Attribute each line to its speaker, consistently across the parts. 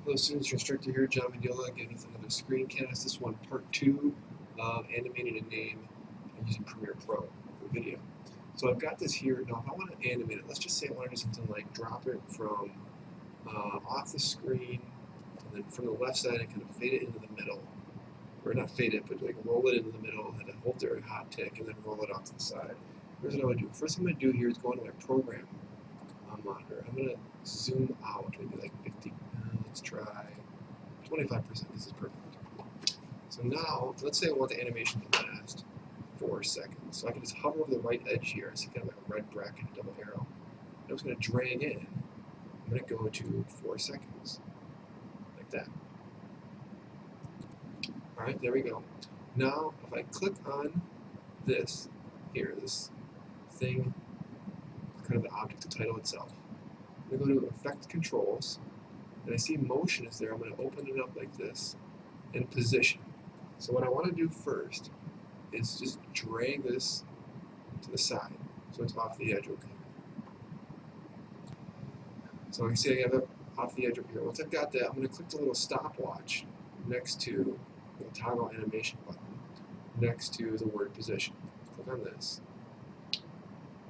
Speaker 1: Hello students, your instructor here, John Mediola, again with another screencast. This one, part 2 of animating a name using Premiere Pro for video. So I've got this here. Now if I want to animate it, let's just say I want to do something like drop it from off the screen, and then from the left side and kind of fade it into the middle. Or not fade it, but like roll it into the middle and then hold there a hot tick and then roll it off to the side. Here's what I would do. First thing I'm going to do here is go into my program monitor. I'm going to zoom out, maybe like 50. Let's try 25%. This is perfect. So now, let's say I want the animation to last 4 seconds. So I can just hover over the right edge here. I see kind of like a red bracket, a double arrow. I'm just going to drag in. I'm going to go to 4 seconds, like that. All right, there we go. Now, if I click on this here, this thing, kind of the object, the title itself, I'm going to go to Effect Controls, and I see motion is there. I'm going to open it up like this and position. So what I want to do first is just drag this to the side so it's off the edge over here. So I can see I have it off the edge over here. Once I've got that, I'm going to click the little stopwatch next to the toggle animation button next to the word position. Click on this.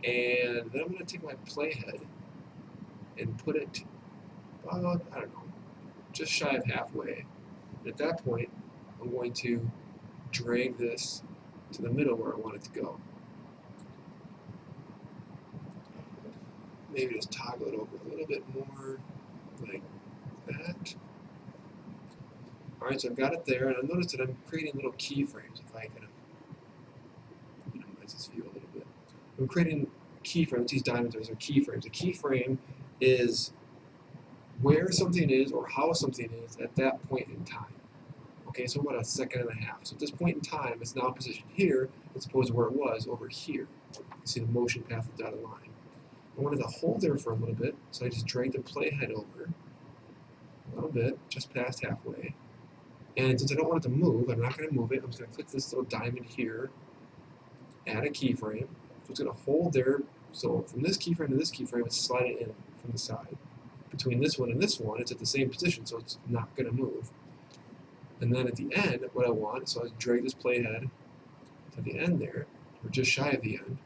Speaker 1: And then I'm going to take my playhead and put it about, I don't know, just shy of halfway. And at that point, I'm going to drag this to the middle where I want it to go. Maybe just toggle it over a little bit more, like that. Alright, so I've got it there, and I've noticed that I'm creating little keyframes. If I kind of minimize this view a little bit. I'm creating keyframes. These diamonds are keyframes. A keyframe is where something is or how something is at that point in time. Okay, so about a second and a half. So at this point in time, it's now positioned here as opposed to where it was over here. You see the motion path of the dotted line. I wanted to hold there for a little bit, so I just dragged the playhead over a little bit, just past halfway. And since I don't want it to move, I'm not going to move it. I'm just going to click this little diamond here, add a keyframe. So it's going to hold there. So from this keyframe to this keyframe, it's sliding in from the side. Between this one and this one, it's at the same position, so it's not going to move. And then at the end, what I want, so I drag this playhead to the end there, or just shy of the end,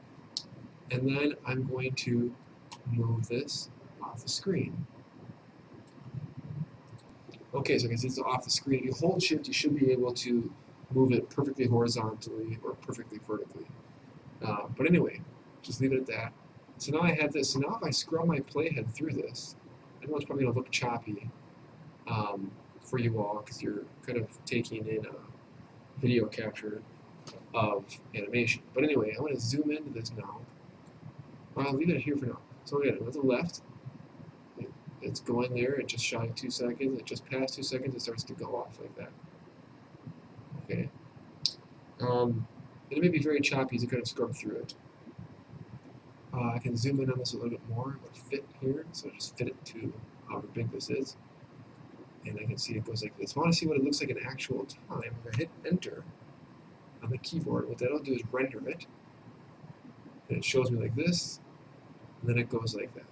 Speaker 1: and then I'm going to move this off the screen. Okay, so I can see it's off the screen. If you hold shift, you should be able to move it perfectly horizontally or perfectly vertically. But anyway, just leave it at that. So now I have this. So now if I scrub my playhead through this, I know it's probably going to look choppy for you all because you're kind of taking in a video capture of animation. But anyway, I'm going to zoom into this now. I'll leave it here for now. So again, with the left, it's going there at just shy of 2 seconds. At just past 2 seconds, it starts to go off like that. Okay. It may be very choppy as you kind of scrub through it. I can zoom in on this a little bit more. It'll fit here, so just fit it to however big this is. And I can see it goes like this. If I want to see what it looks like in actual time, if I hit enter on the keyboard, what that'll do is render it. And it shows me like this, and then it goes like that.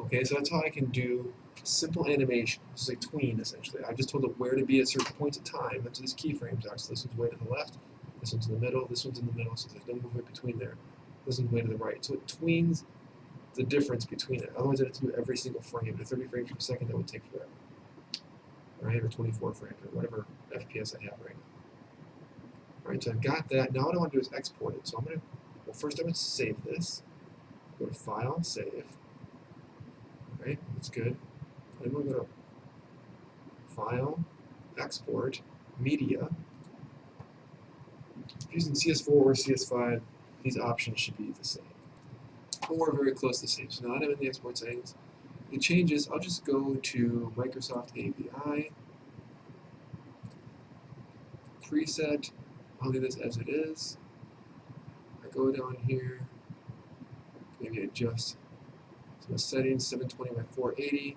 Speaker 1: Okay, so that's how I can do simple animation. It's like tween, essentially. I just told it where to be at certain points of time. That's what these keyframes are. So this one's way to the left, this one's in the middle, this one's in the middle, so there's no movement between there. This one's way to the right. So it tweens the difference between it. Otherwise, I'd have to do every single frame. At 30 frames per second, that would take forever. Right, or 24 frames, or whatever FPS I have right now. Alright, so I've got that. Now what I want to do is export it. So I'm going to, well, first I'm going to save this. Go to File, Save. Alright, that's good. Then we're going to File, Export, Media. Using CS4 or CS5, these options should be the same. Or very close to the same. So now that I'm in the export settings, the changes, I'll just go to Microsoft API, preset, I'll leave this as it is. I go down here, maybe adjust some settings, 720 by 480.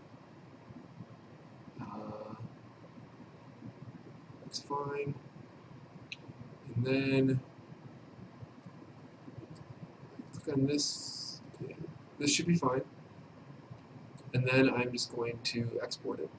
Speaker 1: That's fine. And then click on this. Yeah, this should be fine. And then I'm just going to export it.